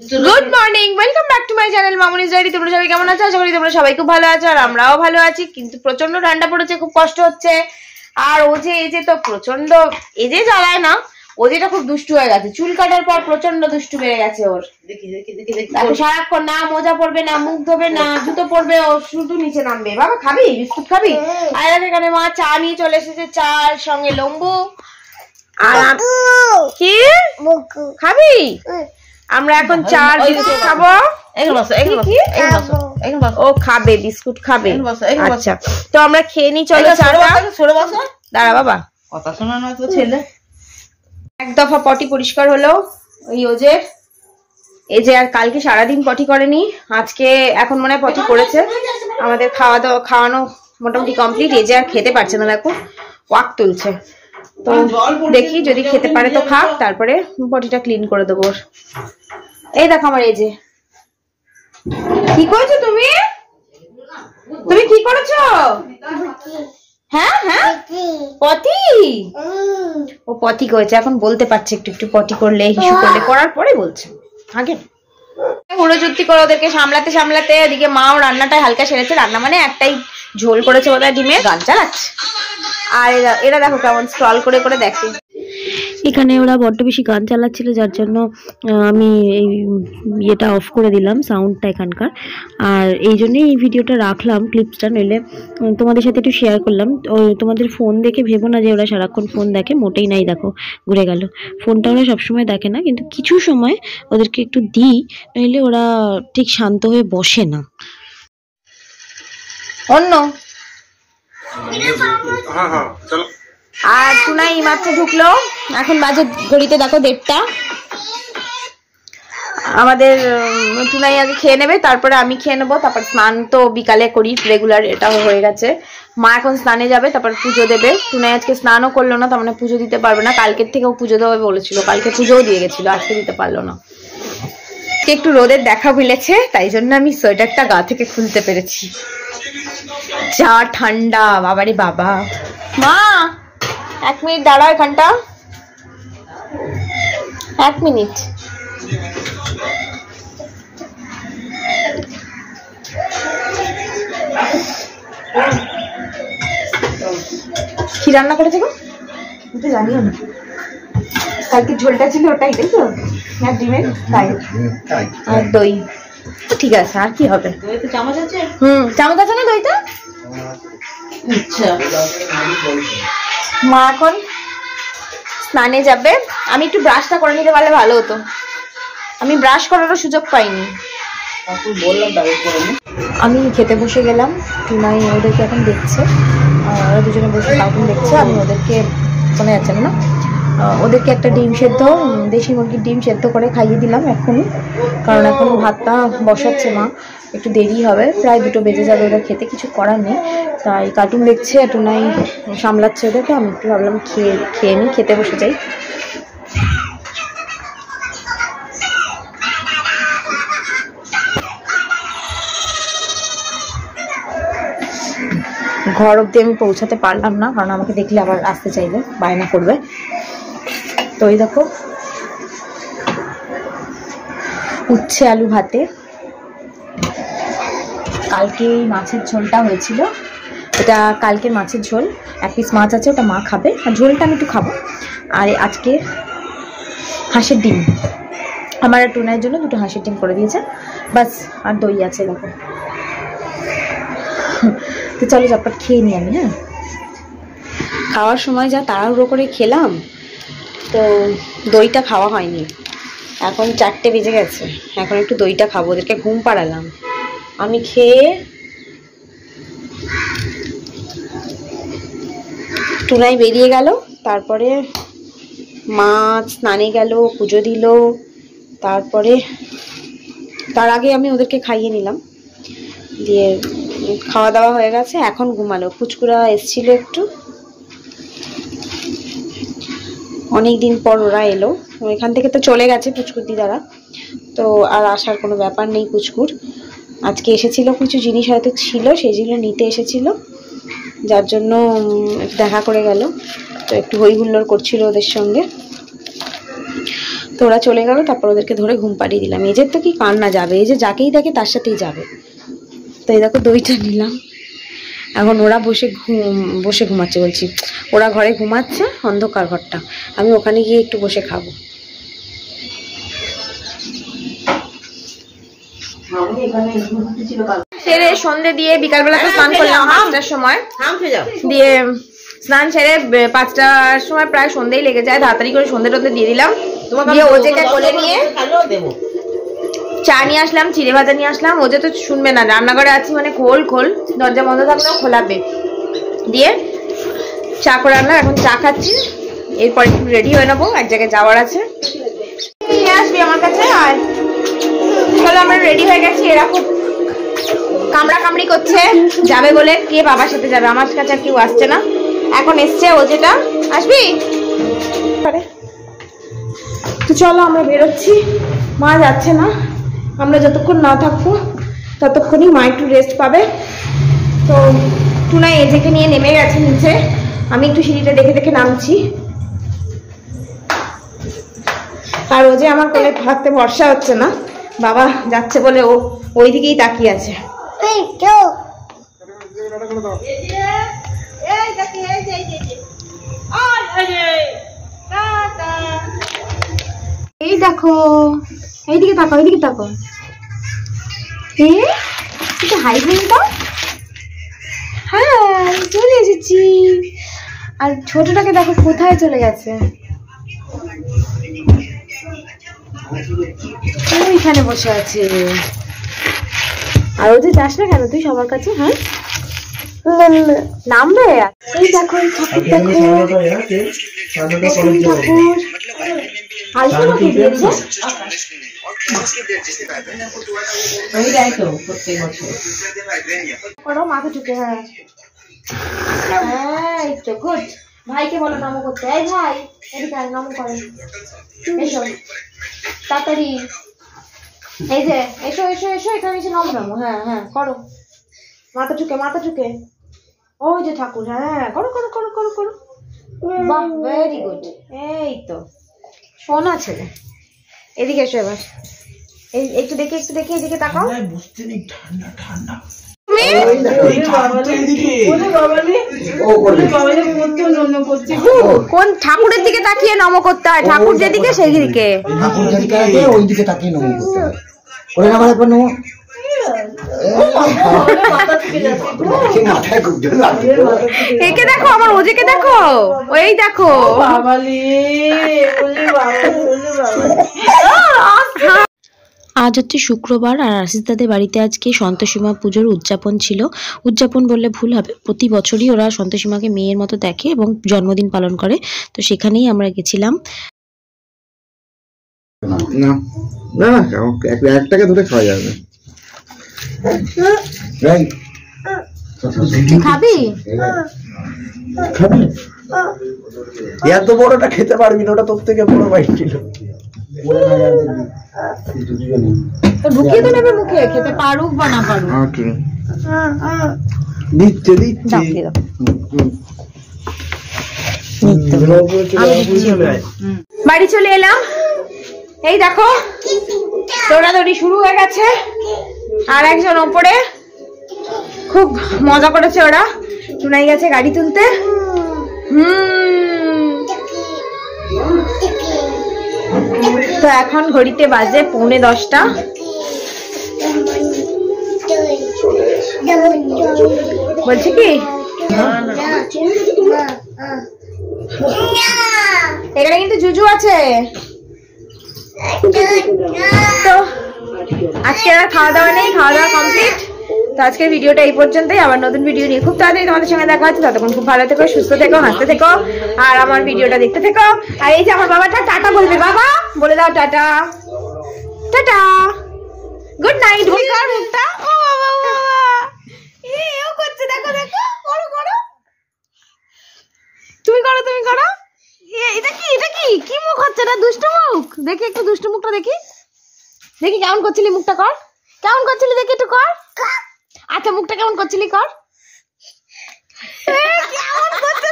Good morning, welcome back to my channel Mamuni's diary. তোমরা সবাই কেমন আছো? আশা করি তোমরা সবাই খুব ভালো আছো, আর আমরাও ভালো আছি। কিন্তু প্রচন্ড ঠান্ডা পড়েছে, খুব কষ্ট হচ্ছে। আর ও যে এই যে তো প্রচন্ড এই যে জ্বালায় না, ও যেটা খুব দুষ্টু হয়ে গেছে। চুল কাটার পর প্রচন্ড দুষ্টু বেড়ে গেছে ওর। সারাক্ষণ না মোজা পরবে, না মুখ ধোবে, না জুতো পরবে, ও শুধু নিচে নামবে। বাবা খাবি বিস্কুট খাবি? আর এখানে মা চা নিয়ে চলে এসেছে, চার সঙ্গে লম্বু। আর কি খাবি? আমরা এখন চার বিস্কুট খাবো। ও খাবে বিস্কুট খাবে। আচ্ছা তো আমরা খেয়ে নি, চলো চাটা। দাঁড়া বাবা, কথা শোনা নয় তো ছেলে। এক দফা পটি পরিষ্কার হলো ওই ওজের। এই যে আর কালকে সারাদিন পটি করেনি, আজকে এখন মনে হয় পটি করেছে। আমাদের খাওয়া দাওয়া খাওয়ানো মোটামুটি কমপ্লিট। এই যে আর খেতে পারছে না, দেখো ওয়াক তুলছে। তো দেখি যদি খেতে পারে তো খাক, তারপরে পটিটা ক্লিন করে দেবো। এই দেখো আমার এই যে কি করেছো তুমি? তুমি কি করেছো? হ্যাঁ হ্যাঁ পটি। ও পটি করেছে, এখন বলতে পারছে একটু একটু। পটি করলে হিসু করলে করার পরে বলছে, আগে হুড়োজুতি করে ওদেরকে সামলাতে সামলাতে এদিকে মাও রান্নাটাই হালকা সেরেছে। রান্না মানে একটাই ঝোল করেছে বোধহয়, ডিমের। গান চালাচ্ছে। আর এরা দেখো কেমন স্ক্রল করে করে দেখে। এখানে ওরা বড্ড বেশি গান চালাচ্ছিল, যার জন্য আমি এই ইয়েটা অফ করে দিলাম, সাউন্ডটা এখানকার। আর এই জন্যই এই ভিডিওটা রাখলাম, ক্লিপসটা, নইলে তোমাদের সাথে একটু শেয়ার করলাম। তোমাদের ফোন দেখে ভেবো না যে ওরা সারাক্ষণ ফোন দেখে, মোটেই নাই। দেখো ঘুরে গেল। ফোনটা ওরা সবসময় দেখে না, কিন্তু কিছু সময় ওদেরকে একটু দিই, নইলে ওরা ঠিক শান্ত হয়ে বসে না। অন্য আর টুনাই মাত্র ঢুকলো, এখন বাজে ঘড়িতে দেখো 1:30। আমাদের টুনাই আগে খেয়ে নেবে, তারপরে আমি খেয়ে নেবো। তারপর স্নান তো বিকালে করি রেগুলার, এটাও হয়ে গেছে। মা এখন স্নানে যাবে, তারপর পুজো দেবে। টুনাই আজকে স্নানও করলো না, তার মানে পুজো দিতে পারবে না। কালকের থেকেও পুজো দেবে বলেছিল, কালকে পুজোও দিয়ে গেছিল, আজকে দিতে পারলো না। একটু রোদের দেখা মিলেছে, তাই জন্য আমি সোয়েটারটা গা থেকে খুলতে পেরেছি। যা ঠান্ডা বাবারে বাবা। মা 1 মিনিট দাঁড়াও এখানটা, 1 মিনিট। কি রান্না করেছে গো? আমি তো জানিও না। কালকে ঝোলটা ছিল ওটাই, তাই তো? না ডিমের তাই, আর দই। ঠিক আছে, আর কি হবে? চামচ আছে? চামচ আছে না দইটা? আচ্ছা। মা এখন স্নানে যাবে। আমি একটু ব্রাশটা করে নিতে পারলে ভালো হতো, আমি ব্রাশ করারও সুযোগ পাইনি। আমি খেতে বসে গেলাম। টুনাই ওদেরকে এখন দেখছে, ওরা দুজনে বসে কার্টুন দেখছে। আমি ওদেরকে শোনা যাচ্ছে না, ওদেরকে একটা ডিম সেদ্ধ, দেশি মুরগির ডিম সেদ্ধ করে খাইয়ে দিলাম এখনই, কারণ এখন ভাতটা বসাচ্ছে মা, একটু দেরি হবে, প্রায় 2টো বেজে যাবে ওরা খেতে। কিছু করার নেই, তাই কার্টুন দেখছে, টুনাই সামলাচ্ছে ওদেরকে। আমি একটু ভাবলাম খেয়ে নিই, খেতে বসে যাই। ঘর অব্দি আমি পৌঁছাতে পারলাম না, কারণ আমাকে দেখলে আবার আসতে চাইবে, বায়না করবে। তো এই দেখো উচ্ছে আলু ভাতে। কালকে মাছের ঝোলটা হয়েছিল, এটা কালকের মাছের ঝোল। 1 পিস মাছ আছে, ওটা মা খাবে, আর ঝোলটা আমি একটু খাবো। আর আজকে হাঁসের ডিম, আমার আর টুনাইয়ের জন্য 2টো হাঁসের ডিম করে দিয়েছে, বাস। আর দই আছে দেখো। তো চলো চটপট খেয়ে নিই আমি। হ্যাঁ, খাওয়ার সময় যা তাড়াহুড়ো করে খেলাম, তো দইটা খাওয়া হয়নি। এখন 4টে বেজে গেছে, এখন একটু দইটা খাবো। ওদেরকে ঘুম পাড়ালাম, আমি খেয়ে টুনাই বেরিয়ে গেল। তারপরে মা স্নানে গেল, পুজো দিল। তারপরে তার আগে আমি ওদেরকে খাইয়ে নিলাম, দিয়ে খাওয়া দাওয়া হয়ে গেছে। এখন ঘুমালো। পুচকুরা এসছিল একটু, অনেকদিন পর ওরা এলো। এখান থেকে তো চলে গেছে পুচকুর দিদারা, তো আর আসার কোনো ব্যাপার নেই পুচকুর। আজকে এসেছিল, কিছু জিনিস হয়তো ছিল, সেই জিনিস নিতে এসেছিল, যার জন্য দেখা করে গেল। তো একটু হই হুল্লোড় করছিল ওদের সঙ্গে। তো ওরা চলে গেল, তারপর ওদেরকে ধরে ঘুম পাড়িয়ে দিলাম। এজের তো কি কান্না যাবে, এই যে যাকেই দেখে তার সাথেই যাবে। তো এই দেখো দইটা নিলাম, এখন ওরা বসে ঘুমাচ্ছে বলছি, ওরা ঘরে ঘুমাচ্ছে, অন্ধকার ঘরটা, আমি ওখানে গিয়ে একটু বসে খাবো। সেরে সন্ধে দিয়ে বিকালবেলা তো স্নান করলাম 5টার সময়, দিয়ে স্নান সেরে 5টার সময় প্রায় সন্ধেই লেগে যায়, তাড়াতাড়ি করে সন্ধে টন্ধে দিয়ে দিলাম, দিয়ে ওজেকে কোলে নিয়ে চা নিয়ে আসলাম, চিড়ে ভাজা নিয়ে আসলাম। ওজে তো শুনবে না, রান্নাঘরে আছি মানে খোল, দরজা বন্ধ থাকলেও খোলাবে, দিয়ে চা করে আনলাম, এখন চা খাচ্ছি। এরপর একটু রেডি হয়ে নেবো, এক জায়গায় যাওয়ার আছে। আসবি আমার কাছে, আর চলো আমরা রেডি হয়ে গেছি। এরা খুব কামড়াকামড়ি করছে যাবে বলে, কে বাবার সাথে যাবে, আমার কাছে আর কেউ আসছে না। এখন এসছে ও, যেটা আসবি, তো চলো আমরা বেরোচ্ছি। মা যাচ্ছে না, আমরা যতক্ষণ না থাকবো ততক্ষণই মা একটু রেস্ট পাবে। তো টুনা এজেকে নিয়ে নেমে গেছে নিচে, আমি একটু সিঁড়িটা দেখে দেখে নামছি। আর ও যে আমার কোলে থাকতে ভরসা হচ্ছে না, বাবা যাচ্ছে বলে ও ওই দিকেই তাকিয়ে আছে। এই দেখো, এইদিকে তাকো, এইদিকে তাকো, হাই বলতো। হ্যাঁ চলে এসেছি। আর ছোটটাকে দেখো কোথায় চলে গেছে, ওইখানে বসে আছে। আর ও যে যাস না কেন তুই সবার কাছে? হ্যাঁ নামবে। এই দেখো এই ঠাকুর, দেখো ঠাকুর আলপনাকে দিয়েছে, করো মাথা ঠুকে। হ্যাঁ এই তো গুড। ভাইকে বলো নমো করতে। এই ভাই এদিকে নমো করে, এসো তাড়াতাড়ি, এই যে এসো এসো এসো, এখানে এসে নমো নমো। হ্যাঁ হ্যাঁ করো, মাথা ঠুকে মাথা ঠুকে। ওই যে ঠাকুর, হ্যাঁ করো করো করো করো করো, বাহ ভেরি গুড। এই তো শোনা ছেলে, এদিকে এসো এবার, এই একটু দেখে এদিকে তাকাও। কোন ঠাকুরের দিকে তাকিয়ে নমো করতে হয়? ঠাকুর যেদিকে সেই দিকে, ওই দিকে তাকিয়ে নমো করতে হয়। একে দেখো, আমার ওজেকে দেখো, ওই দেখো। আজ হচ্ছে শুক্রবার, আর আশিসদাদের বাড়িতে আজকে সন্তোষীমা পুজোর উদযাপন ছিল। উদযাপন বললে ভুল হবে, প্রতি বছরই ওরা সন্তোষীমাকে মেয়ের মতো দেখে এবং জন্মদিন পালন করে, তো সেখানেই আমরা গেছিলাম। না না একটাকে দুটো খাওয়া যাবে। খাবি খাবি, এত বড়টা খেতে পারবি না, ওটা তোর থেকে বড় বাইক ছিল। ঢুকিয়ে তো নেবে মুখে, খেতে পারুক বা না পারুক। দিচ্ছে দিচ্ছে বাড়ি চলে এলাম। এই দেখো দৌড়াদৌড়ি শুরু হয়ে গেছে, আর একজন ওপরে খুব মজা করেছে ওরা, টুনাই গেছে গাড়ি তুলতে। তো এখন ঘড়িতে বাজে 9:45। বলছি কি এখানে কিন্তু জুজু আছে। তো আজকে আর খাওয়া দাওয়া নেই, খাওয়া দাওয়া কমপ্লিট। তো আজকের ভিডিওটা এই পর্যন্তই, আবার নতুন ভিডিও নিয়ে খুব তাড়াতাড়ি তোমাদের সঙ্গে দেখা হচ্ছে। ততক্ষণ খুব ভালো থেকো, সুস্থ থেকো, হাসতে থেকো, আর আমার ভিডিওটা দেখতে থেকো। আর এই যে আমার বাবাটা টাটা বলবে, বাবা বলে দাও টাটা। Tata, good night. কার মুখটা, ও বাবা ও বাবা, ও করছে, দেখো দেখো, করো করো, তুমি করো তুমি করো। এটা কি এটা কি কি মুখ হচ্ছে না? দুষ্টু মুখ, দেখি একটু দুষ্টু মুখটা দেখি, দেখি কেমন করছিলি মুখটা, কর কেমন করছিলি দেখি একটু কর। আচ্ছা মুখটা কেমন করছিলি কর, কেমন করছে